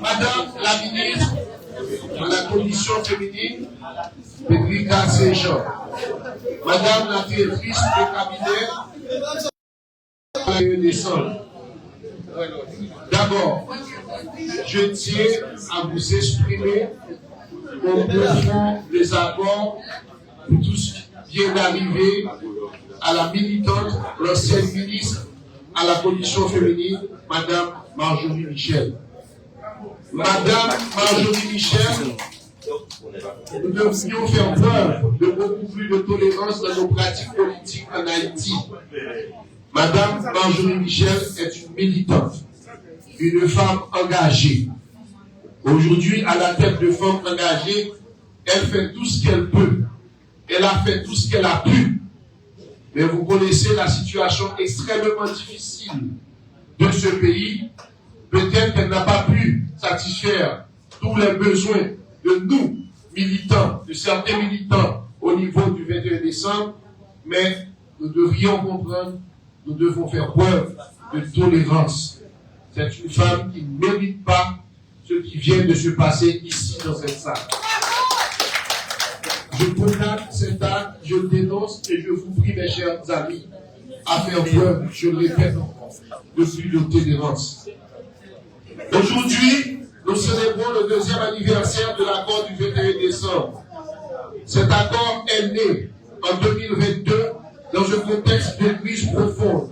Madame la ministre de la Condition féminine, Pétrica Saint-Jean. Madame la directrice du cabinet des Centres. D'abord, je tiens à vous exprimer au fond des accords pour tout ce qui vient d'arriver à la militante, l'ancienne ministre à la Condition féminine, Madame Marjorie Michel. Madame Marjorie Michel, nous devrions faire preuve de beaucoup plus de tolérance dans nos pratiques politiques en Haïti. Madame Marjorie Michel est une militante, une femme engagée. Aujourd'hui, à la tête de femmes engagées, elle fait tout ce qu'elle peut. Elle a fait tout ce qu'elle a pu. Mais vous connaissez la situation extrêmement difficile de ce pays. Peut-être qu'elle n'a pas pu satisfaire tous les besoins de nous, militants, de certains militants au niveau du 21 décembre, mais nous devrions comprendre, nous devons faire preuve de tolérance. C'est une femme qui ne mérite pas ce qui vient de se passer ici dans cette salle. Je condamne cet acte, je le dénonce et je vous prie, mes chers amis, à faire preuve, je le répète encore, de plus de tolérance. Aujourd'hui, nous célébrons le 2e anniversaire de l'accord du 21 décembre. Cet accord est né en 2022 dans un contexte de crise profonde.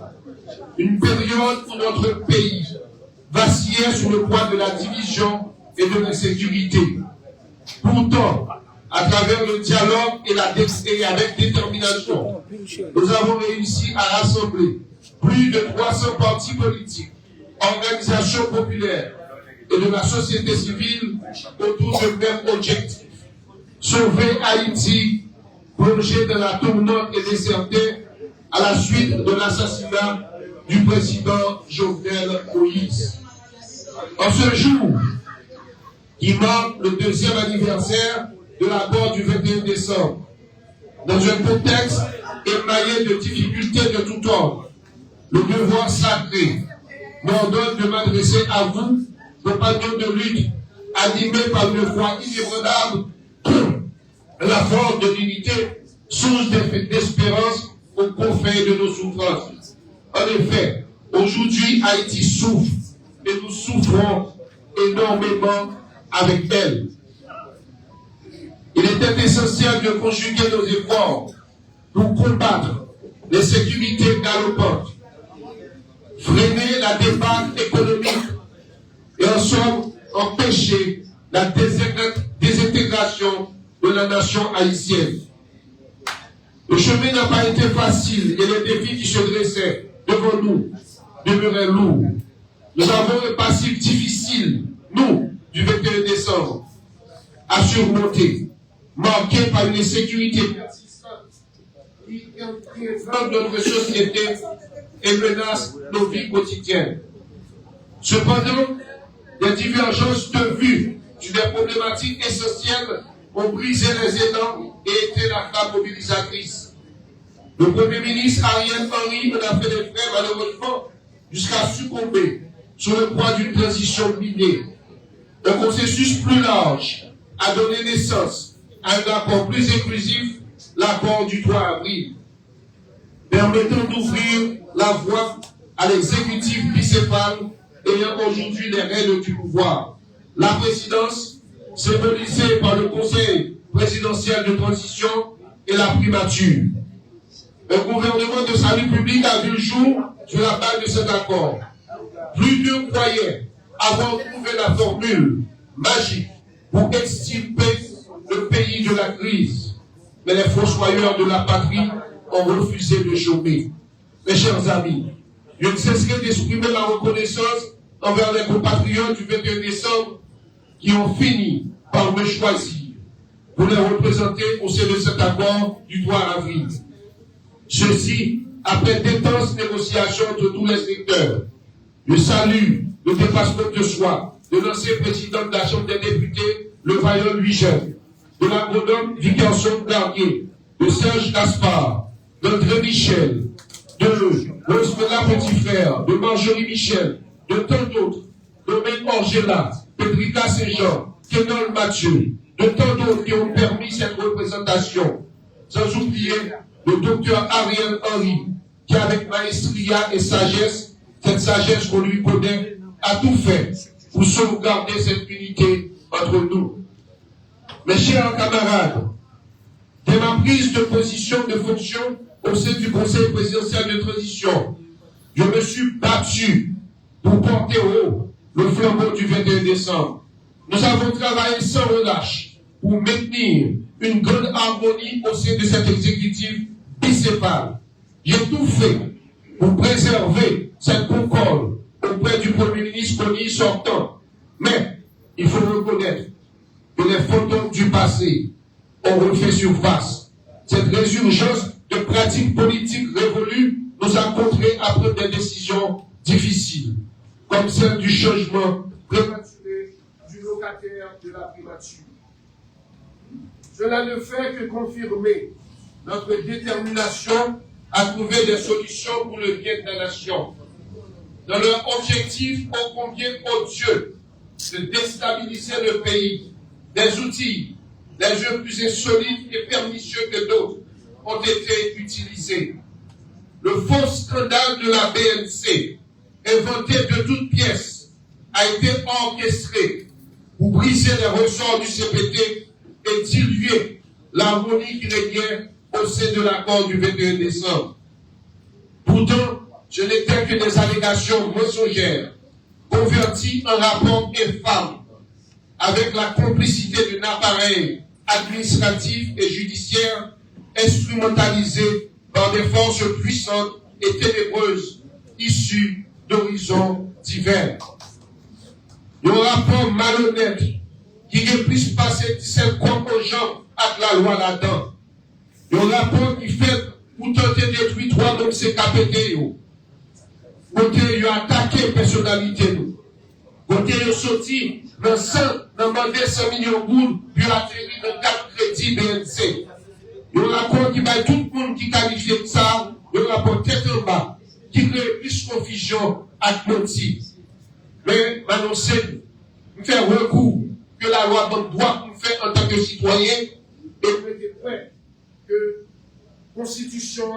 Une période où notre pays vacillait sous le poids de la division et de l'insécurité. Pourtant, à travers le dialogue et avec détermination, nous avons réussi à rassembler plus de 300 partis politiques, organisations populaires et de la société civile autour du même objectif. Sauver Haïti, plongé dans la tourmente et désertée à la suite de l'assassinat du président Jovenel Moïse. En ce jour, qui marque le 2e anniversaire de l'accord du 21 décembre, dans un contexte émaillé de difficultés de tout ordre, le devoir sacré m'ordonne de m'adresser à vous, compagnons de lutte, animés par une foi inébranlable, la force de l'unité, source d'espérance aux confins de nos souffrances. En effet, aujourd'hui, Haïti souffre et nous souffrons énormément avec elle. Il était essentiel de conjuguer nos efforts pour combattre l'insécurité galopante, freiner la débâcle économique et en somme empêcher la désintégration de la nation haïtienne. Le chemin n'a pas été facile et les défis qui se dressaient devant nous demeuraient lourds. Nous avons un passif difficile, nous, du 21 décembre, à surmonter, marqué par une insécurité persistante qui influence notre société et menace nos vies quotidiennes. Cependant, des divergences de vues sur des problématiques essentielles ont brisé les élans et été la flamme mobilisatrice. Le Premier ministre Ariel Henry en a fait les frais malheureusement jusqu'à succomber sous le poids d'une transition minée. Un processus plus large a donné naissance à un accord plus inclusif, l'accord du 3 avril, permettant d'ouvrir la voie à l'exécutif bicéphale ayant aujourd'hui les règles du pouvoir. La présidence, symbolisée par le Conseil présidentiel de transition et la primature. Un gouvernement de salut public a vu le jour sur la base de cet accord. Plus d'un croyait avoir trouvé la formule magique pour extirper le pays de la crise. Mais les fossoyeurs de la patrie ont refusé de chômer. Mes chers amis, je ne cesserai d'exprimer ma reconnaissance envers les compatriotes du 21 décembre qui ont fini par me choisir pour les représenter au sein de cet accord du 3 avril. Ceci, après d'intenses négociations entre tous les secteurs. Je salue le dépassement de soi de l'ancien président de la Chambre des députés, le vaillant Louis Jeune, de l'agronome Victorson Garnier, de Serge Gaspard, d'André Michel, de Rosmela Petit Frère, de Marjorie Michel, de tant d'autres, de même Angela, Petrika Saint-Jean, Kenol Mathieu, de tant d'autres qui ont permis cette représentation. Sans oublier le docteur Ariel Henry, qui avec maestria et sagesse, cette sagesse qu'on lui connaît, a tout fait pour sauvegarder cette unité entre nous. Mes chers camarades, dès ma prise de position de fonction au sein du Conseil présidentiel de transition, je me suis battu pour porter haut le flambeau du 21 décembre. Nous avons travaillé sans relâche pour maintenir une grande harmonie au sein de cet exécutif bicéphale. J'ai tout fait pour préserver cette concorde auprès du Premier ministre Conny sortant. Mais il faut reconnaître que les photos du passé ont refait surface. Cette résurgence de pratiques politiques révolues nous a contraints à prendre des décisions difficiles, comme celle du changement prématuré du locataire de la primature. Cela ne fait que confirmer notre détermination à trouver des solutions pour le bien de la nation. Dans leur objectif ô combien odieux de déstabiliser le pays, des outils, les jeux plus insolites et pernicieux que d'autres ont été utilisés. Le faux scandale de la BNC, inventé de toutes pièces, a été orchestré pour briser les ressorts du CPT et diluer l'harmonie qui régnait au sein de l'accord du 21 décembre. Pourtant, ce n'était que des allégations mensongères, converties en rapports infâmes, avec la complicité d'un appareil administratif et judiciaire instrumentalisé par des forces puissantes et ténébreuses issues d'horizons divers. Le rapport malhonnête qui est plus passé 17 comme aux gens avec la loi là-dedans. Le rapport qui fait pour tenter de détruire trois donc c'est KPT. Côté il a attaqué la personnalité nous. Côté il a sorti dans 100 millions de gouttes, puis atterri dans 4 crédits BNC. Le rapport qui va tout le monde qui qualifie de ça, le rapport tête en bas, qui crée plus de confusion atlantique. Mais m'annoncer, me faire recours que la loi donne droit pour faire en tant que citoyen, et me dire prêt que la Constitution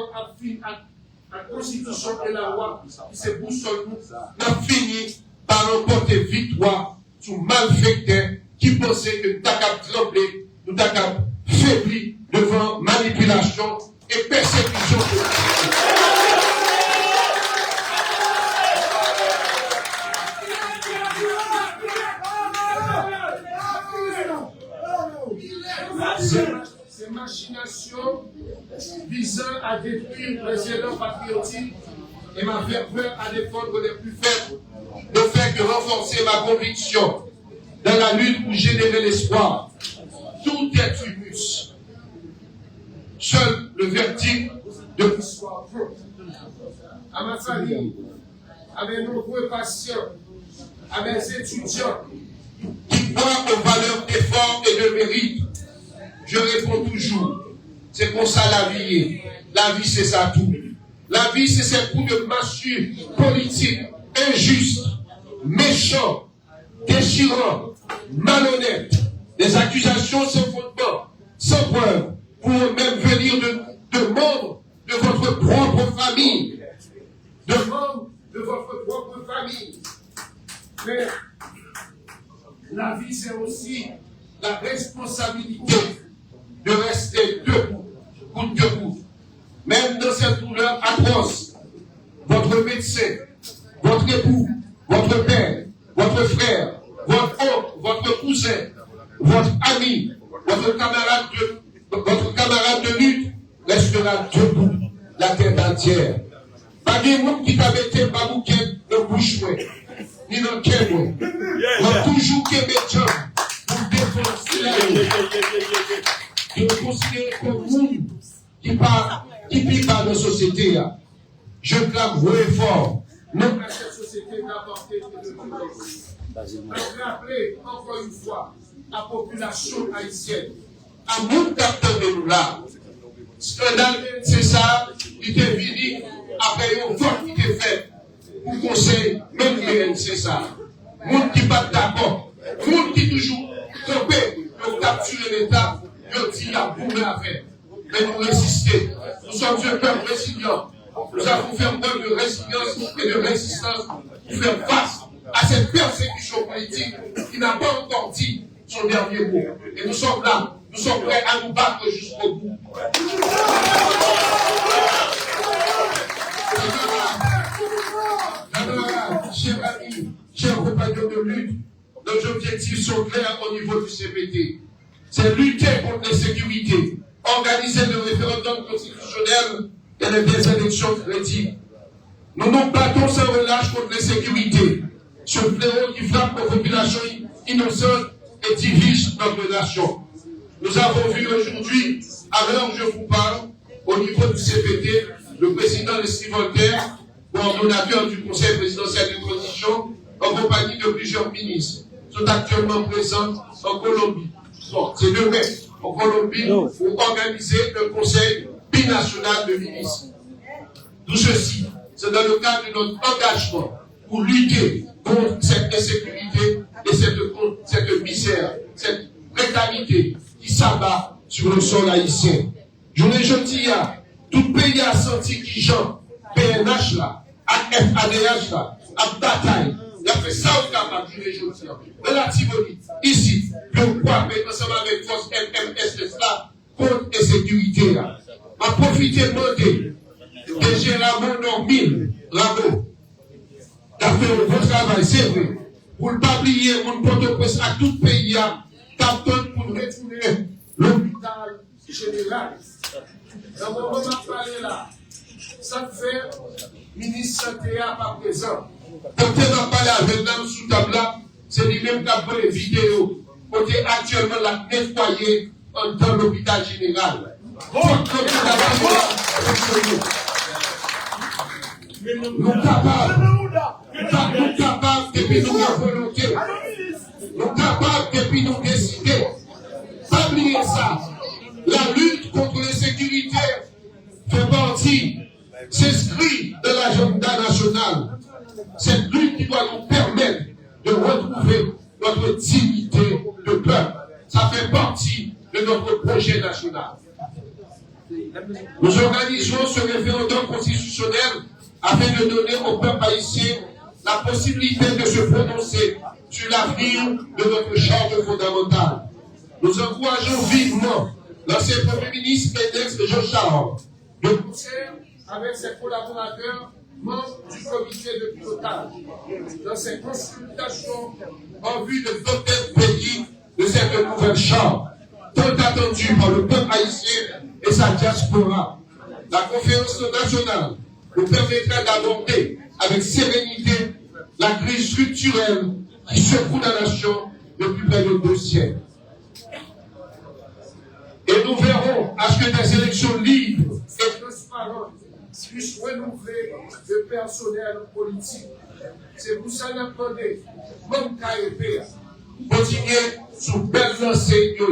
la Constitution et la loi qui se boussole nous, n'a fini par remporter victoire sur malfaiteurs qui pensaient que nous avons tremblé, nous avons faibli devant manipulation et persécution. Ces machinations visant à détruire les élans patriotiques et m'a fait peur à défendre les plus faibles, ne fait que renforcer ma conviction dans la lutte pour générer l'espoir. Tout est tubus. Seul le verdict de l'histoire compte. À ma famille, à mes nombreux patients, à mes étudiants qui croient aux valeurs d'effort et de mérite, je réponds toujours, c'est pour ça la vie est. La vie, c'est ça tout. La vie, c'est ces coups de massue politique, injuste, méchant, déchirant, malhonnête, des accusations sans fondement, sans preuve, pour même venir de membres de votre propre famille. De membres de votre propre famille. Mais la vie, c'est aussi la responsabilité de rester debout, coûte que coûte. Même dans cette douleur atroce, votre médecin, votre époux, votre père, votre frère, votre oncle, votre cousin, votre ami, votre camarade de lutte restera debout, la tête entière. Pas de monde qui t'a été babouquet de bouche, ni dans le cœur. On toujours qu'il y gens pour défoncer la vie. Je me considère comme monde qui vit par la société. Je clame haut et fort. Non à cette société d'apporter de l'autorité. Je rappelle encore une fois la population haïtienne. À mon capteur de nous là. Scandale, c'est ça, il est venu après un vote qui est fait pour le conseil, même le c'est ça. Monde qui bat d'accord, monde qui toujours campé, pour capturer l'État, il dit la bourre à faire. Mais nous résister. Nous sommes un peuple résilient. Nous avons fait preuve de résilience et de résistance pour faire face à cette persécution politique qui n'a pas encore dit son dernier mot. Et nous sommes là, nous sommes prêts à nous battre jusqu'au bout. Chers amis, chers compagnons de lutte, nos objectifs sont clairs au niveau du CPT. C'est lutter contre l'insécurité, organiser le référendum constitutionnel et des élections crédibles. Nous nous battons sans relâche contre l'insécurité, ce fléau qui frappe nos populations innocentes et divise notre nation. Nous avons vu aujourd'hui, à l'heure où je vous parle, au niveau du CPT, le président Leslie Voltaire, coordonnateur du Conseil présidentiel de transition, en compagnie de plusieurs ministres, sont actuellement présents en Colombie. Bon, c'est demain, en Colombie, pour organiser le Conseil binational de ministres. Tout ceci, c'est dans le cadre de notre engagement pour lutter contre cette insécurité et cette misère, cette précarité qui s'abat sur le sol haïtien. Je l'ai dit, tout pays a senti qui Jean, PNH là, FADH là, à bataille. Il a fait ça au Cap, je l'ai dit. Dans la Tivoli, ici, je crois que ensemble avec force MMS là, contre l'insécurité là. On profite de demander que Gérard Normil, Rago, a fait un bon travail, c'est vrai. Pour ne pas oublier, mon Port-au-Prince à tout pays, captain pour retourner l'hôpital général. Dans mon moment parlé là, ça fait ministre santé à pas présent. Quand on a parlé avec l'homme sous table là, c'est lui-même qui a pris les vidéos. Côté actuellement la nettoyer dans l'hôpital général. Nous capables, depuis nous avons volonté, nous capables depuis nous décider. Pas oublier ça. La lutte contre l'insécurité fait partie, s'inscrit dans l'agenda national. Cette lutte qui doit nous permettre de retrouver notre dignité de peuple. Ça fait partie de notre projet national. Nous organisons ce référendum constitutionnel afin de donner au peuple haïtien la possibilité de se prononcer sur l'avenir de notre charte fondamentale. Nous encourageons vivement l'ancien Premier ministre Edex Jean Charles de concert avec ses collaborateurs, membres du comité de pilotage, dans ses consultations en vue de doter le pays de cette nouvelle charte, tant attendue par le peuple haïtien et sa diaspora. La conférence nationale nous permettra d'aborder avec sérénité la crise structurelle qui secoue la nation depuis près de 2 siècles. Et nous verrons à ce que des élections libres et transparentes puissent renouveler le personnel politique. C'est pour ça que nous avons demandé, même KEP, continuer sous belle lancée de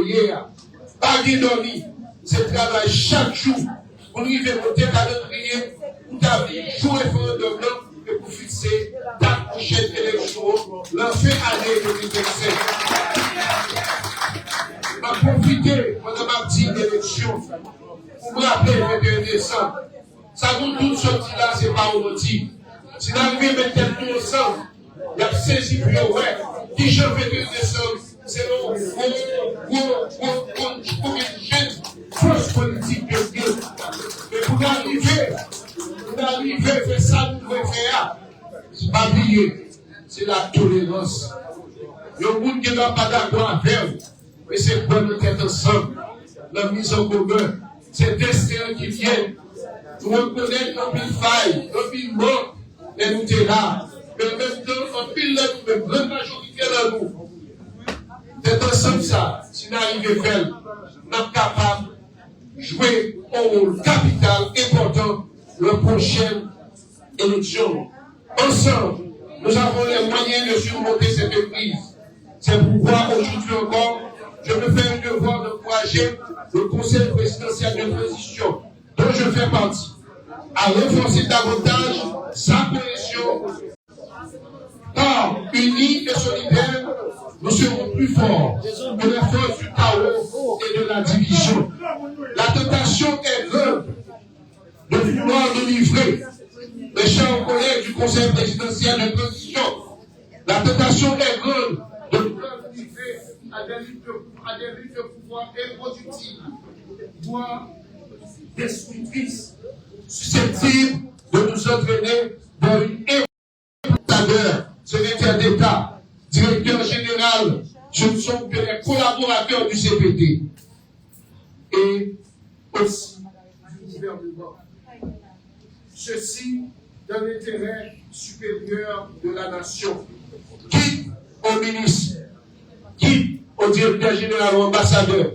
pas de dormir, c'est travail chaque jour pour arriver à voter calendrier, pour établir jour référendum et pour fixer la prochaine élection, lancée année 2027. Je vais profiter pendant ma petite élection pour me rappeler le 21 décembre. Ça nous tous sorti là, c'est pas au motif. Si nous arrivons à mettre tout ensemble, il y a saisi plus ouais. 10 janvier 21 décembre, c'est une jeune force politique de Dieu. Mais pour arriver à faire ça, nous devons faire. C'est pas oublier, c'est la tolérance. Le monde qui n'est pas d'accord avec vous, mais c'est pour nous être ensemble. La mise en commun, c'est destin qui vient. Nous reconnaissons nos pile failles, nos pile morts, et nous sommes là. Mais en même temps, en pile là, nous, la grande majorité de nous. C'est ensemble ça, si nous arrivons à faire, nous sommes capables de jouer un rôle capital important dans la prochaine élection. Ensemble, nous avons les moyens de surmonter cette crise. C'est pourquoi aujourd'hui encore, je me fais un devoir d'encourager le Conseil présidentiel de transition, dont je fais partie, à renforcer davantage sa cohésion. Car, unis et solidaires, nous serons plus forts que les forces du chaos et de la division. La tentation est grande de vouloir nous livrer, mes chers collègues du Conseil présidentiel de transition. La tentation est grande de vouloir nous livrer à des luttes de pouvoir improductibles, voire destructrices, susceptibles de nous entraîner dans une ambassadeur, secrétaire d'État, directeur général, ce ne sont que les collaborateurs du CPT et aussi du gouvernement. Ceci dans l'intérêt supérieur de la nation. Quitte au ministre, quitte au directeur général ou ambassadeur,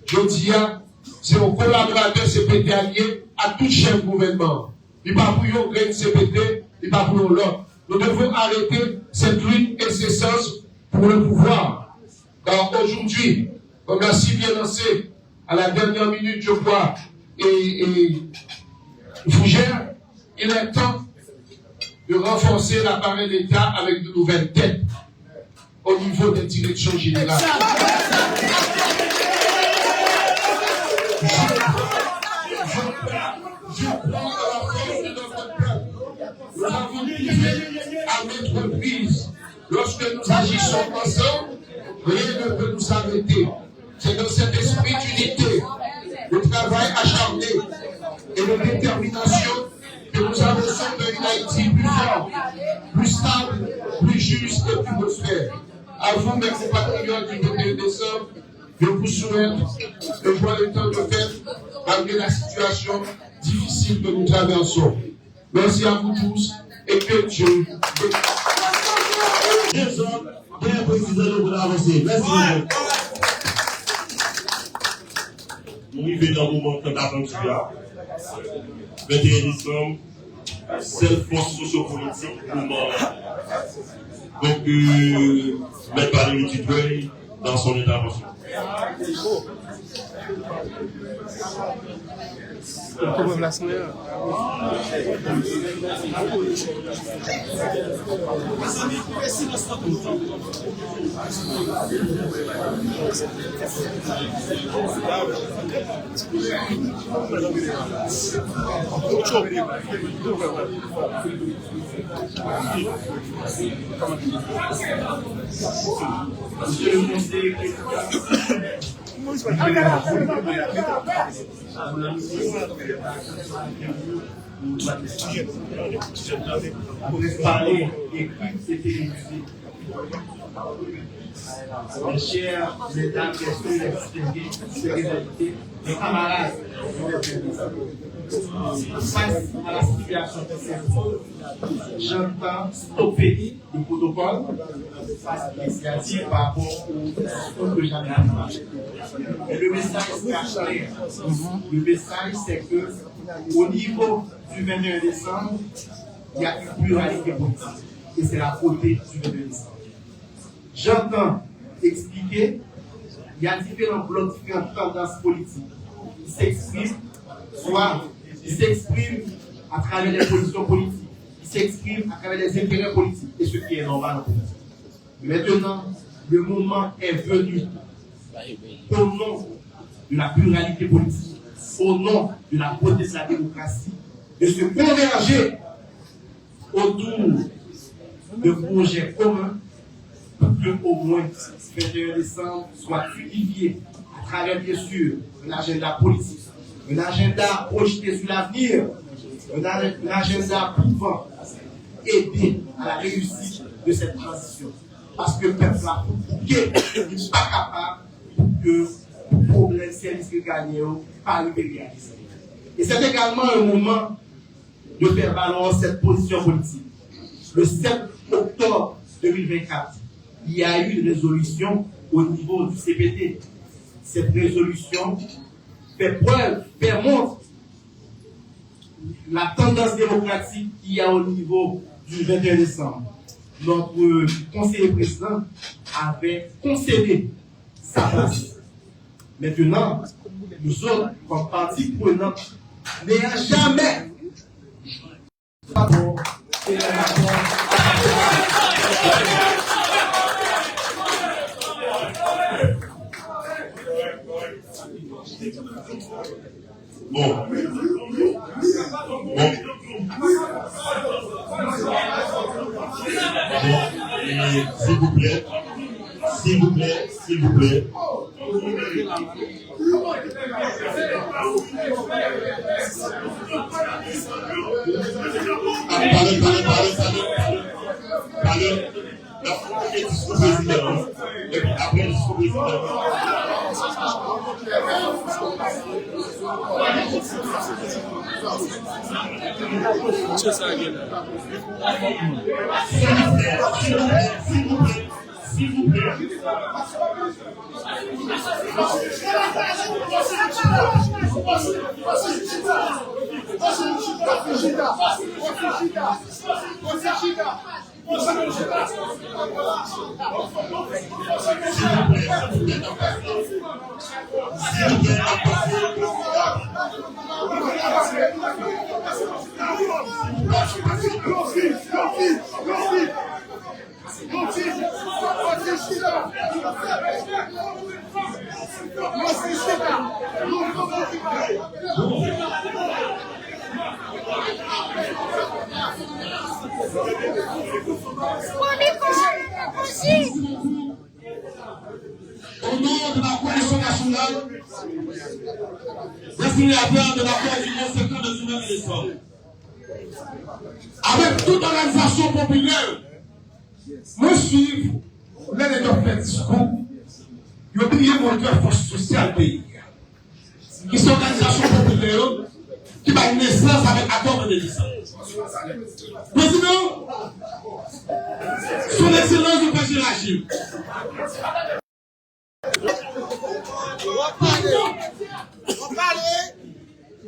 je dis, c'est aux collaborateurs CPT alliés à tout chef gouvernement. Il n'y a pas pour eux grain CPT, il n'y a pas pour l'autre. Nous devons arrêter cette lutte incessante pour le pouvoir. Car aujourd'hui, comme l'a si bien lancé à la dernière minute, je crois, et Fougère, il est temps de renforcer l'appareil d'État avec de nouvelles têtes au niveau des directions générales. Je crois à la force de notre peuple. Nous avons prouvé à maintes reprises, lorsque nous agissons ensemble, rien ne peut nous arrêter. C'est dans cet esprit d'unité, de travail acharné et de détermination que nous avançons vers une Haïti plus forte, plus stable, plus juste et plus prospère. À vous, mes compatriotes du 21 décembre, je vous souhaite de voir le temps de fête malgré la situation difficile que nous traversons. Merci à vous tous et que Dieu nous vivons dans un moment d'aventure. 21 décembre, seule force sociopolitique pour moi. Donc, M. Valérie Dupuy dans son intervention. Monsieur le conseiller pour parler écrit et télévisé. Mes chers mesdames, messieurs les distingués, mes camarades, face à la situation présente, j'entends stopper le protocole face à l'initiative par rapport au que j'avais annoncé. Et le message est clair. Le message, c'est que au niveau du 21 décembre, il y a une pluralité politique. Et c'est la beauté du 21 décembre. J'entends expliquer, il y a différents blocs, différentes tendances politiques qui s'expriment, soit ils s'expriment à travers les positions politiques, ils s'expriment à travers les intérêts politiques, et ce qui est normal en politique. Maintenant, le moment est venu, au nom de la pluralité politique, au nom de la beauté de la démocratie, de se converger autour de projets communs pour que au moins le 21 décembre soit unifié à travers, bien sûr, un agenda politique, un agenda projeté sur l'avenir, un agenda pouvant aider à la réussite de cette transition. Parce que le peuple a n'est pas capable que le problème service que gagné par le réaliser. Et c'est également un moment de faire valoir cette position politique. Le 7 octobre 2024, il y a eu une résolution au niveau du CPT. Cette résolution fait preuve, montre la tendance démocratique qu'il y a au niveau du 21 décembre. Notre conseiller président avait concédé sa place. Maintenant, nous autres, comme partie prenante, n'ayant jamais Bon. Et s'il vous plaît. Parlez. La première discours président. Et puis après le discours président. S'il vous plaît. Au nom de la coalition nationale, destinataire de l'accord du 11 septembre 2019, avec toute organisation populaire, me suivre l'année de fait discours, il a oublié mon cœur force sociale pays, qui est une organisation populaire qui va une naissance avec accord de licence. Président, son excellence du président Rachid.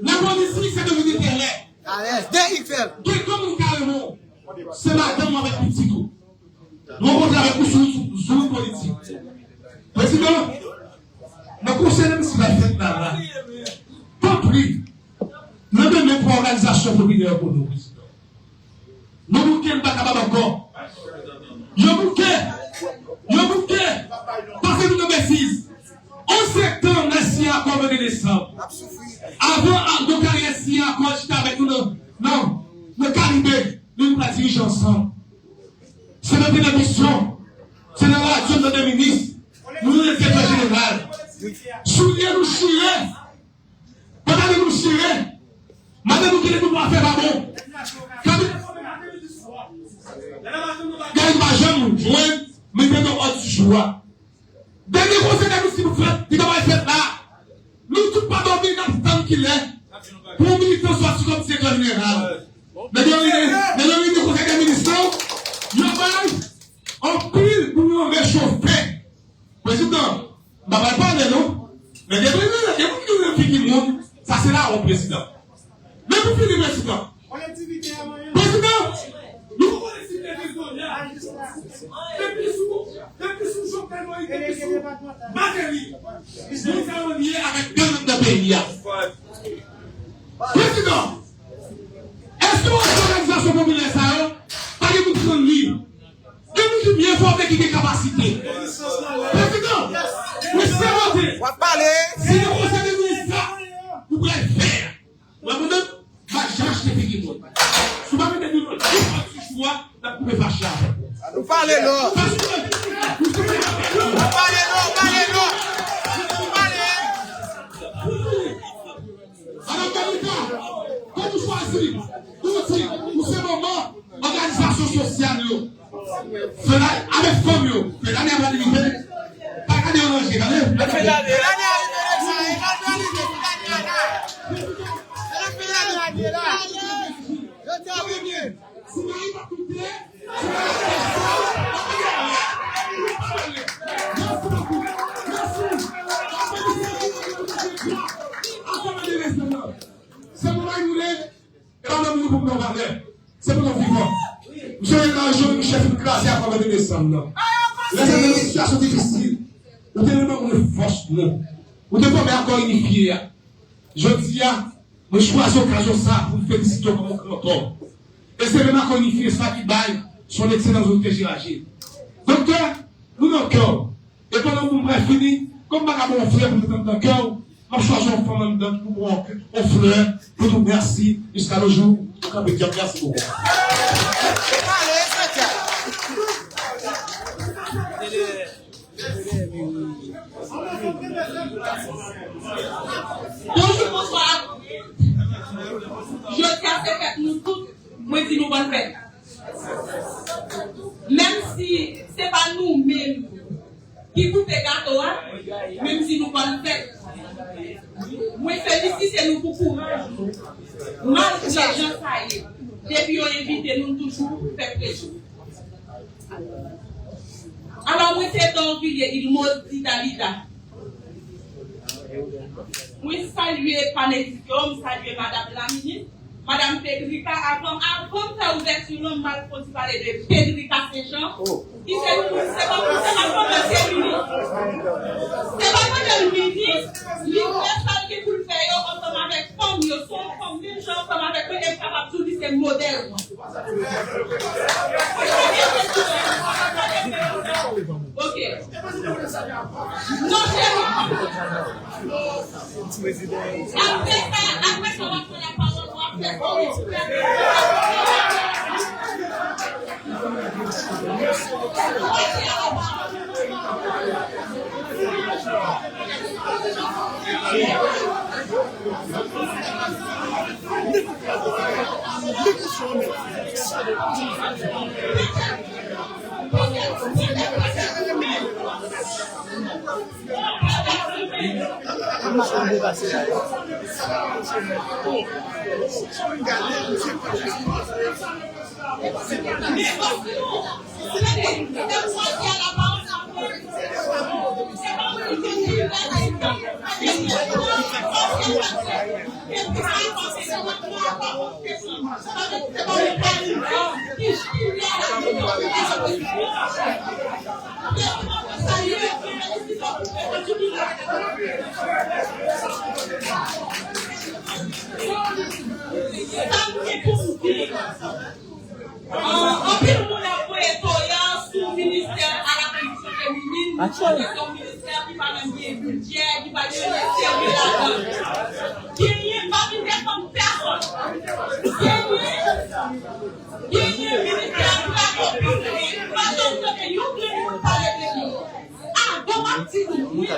La politique, c'est devenu terrain. Comme carrément, c'est madame avec petit coup. Nous rencontrons avec vous sur le politique. Président, le conseil même si la fête là, compris, nous ne même pas organisation populaire pour nous, président. Nous ne sommes pas capables encore. Nous bouquet, parce que nous nous bêtises. En septembre, nous sommes encore en décembre. Avant de carrière, nous encore j'étais avec nous. Non, le Caribé, nous nous dirigeons ensemble. C'est notre émission. C'est la radio de notre ministre. Nous nous étions général. Soulier nous chier. Pendant nous chier. Madame nous qui ne pouvons faire pas bon. Gagne ma jambe, joint, mettez nos autres joie. Dernier conseil de nous, s'il vous plaît, il doit être là. Nous ne sommes pas dormir dans le temps qu'il est. Pour militer soit comme secrétaire général. Mais le conseil des ministres, il y a un pile pour nous réchauffer. Président, je ne vais pas parler, non? Mais les présidents, qui montent, ça c'est là au président. Mais vous finissez le président. Président, nous sommes liés avec deux de pays. Président, est-ce que votre organisation populaire, ça pas de vous prendre libre? Que nous sommes bien formés qui ont des capacités. Président, vous savez, si le conseil des ministres, vous pouvez faire. Vous avez ma charge de pays. Si vous avez des choix, vous pouvez faire charge. Vous parlez là. Alors, quand vous choisissez, pour ce moment, organisation sociale, cela avec famille, mais l'année avant l'hiver, pas qu'à dire non, j'ai gagné. C'est pour nous c'est pour nous vivants. Nous sommes dans le jour où nous chef classé à travers les décembre. Les une situation difficile. Nous devons une force. Nous devons encore unifier. Je dis, nous choisissons l'occasion ça pour féliciter mon canton. Et c'est le maconifié ça qui baille son excellence au TGAG. Docteur, nous dans le cœur. Et pendant que vous m'avez fini, comme ma mon frère, vous êtes dans le cœur, je choisis un femme dedans pour on fleur, pour nous merci, jusqu'à le jour, on peut dire merci beaucoup. Bonjour, bonsoir. Je tiens à ce que nous tous, moi, dis nous bonne fête. Même si ce n'est pas nous-mêmes qui coupons les gâteaux, même si nous bonne fête. Moi, félicite nous pour courage. Malgré les gens, ça y est. Depuis on invite nous toujours faire plaisir. Alors, moi, c'est donc il maudit Dalida. Moi, saluer Panédicom, saluer Madame la ministre, Madame Pedrica, avant de l'ouverture, on m'a parlé de Pedrica Saint-Jean. Qui c'est pas pour c'est lui. C'est pas pour le ministre, l'universal qui vous le fait, ensemble avec femme, ils sont comme des gens, ensemble avec eux, et capable de dire c'est modèle. Ok. Non, après, on va prendre la parole, on va faire son ministère qui va donner un budget, qui va donner un service là-dedans. Qui n'est pas ministère comme personne. Qui est un ministère qui va accompagner. Pas donc que nous voulons parler de nous. Ah, bon, activité, oui, la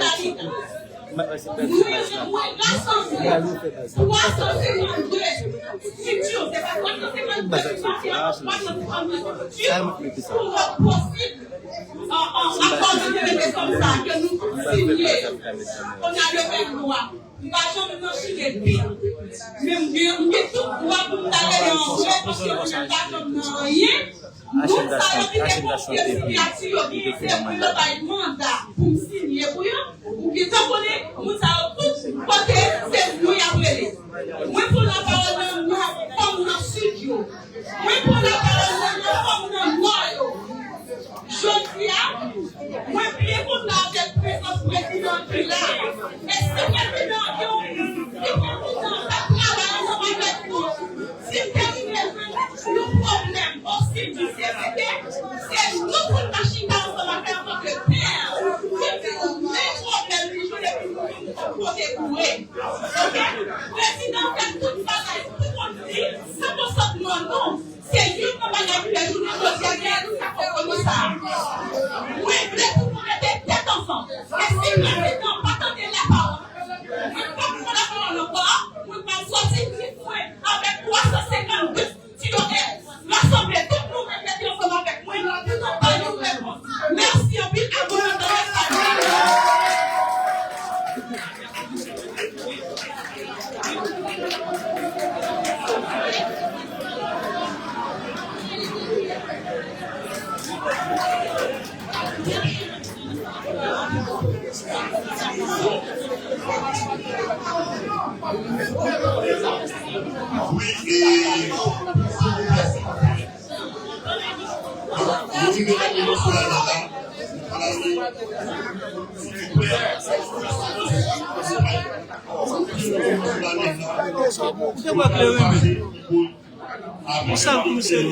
Pour ça, conseil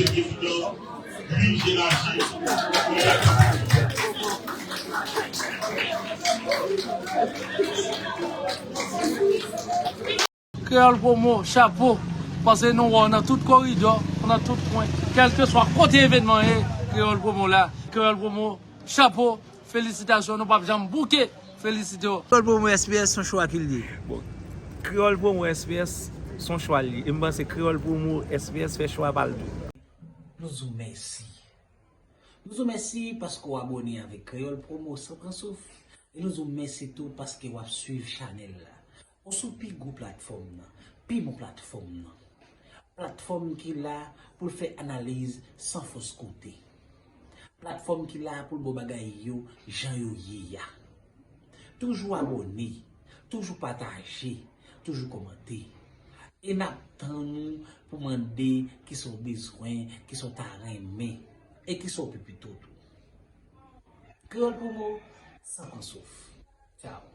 évident, lui, j'ai lâché. Créole Promo, chapeau, parce que nous, on a tout corridor, on a tout point, quel que soit côté événement, Créole Promo là, Créole Promo, chapeau, félicitations, nous pas jamais bouquet, félicitations. Créole Promo SPS, son choix qu'il dit. Bon, Créole Promo SPS, son choix li. Et moi, c'est Créole Promo SPS fait choix par le tout. Nous vous remercions. Nous vous remercions parce que vous abonnez avec Créole Promo sans prendre souffle. Et nous vous remercions tout parce que vous suivez Chanel là. On sous pi go plateforme, pi mon plateforme. Plateforme qui là pour faire analyse sans fausse côté. Plateforme qui là pour le bagay yo, Jean yo ya. Toujours abonné, toujours partager, toujours commenter. Et n'attendons pour demander qui sont besoin, qui sont aimés et qui sont plutôt tout. Créole Promo, sans qu'on souffre. Ciao.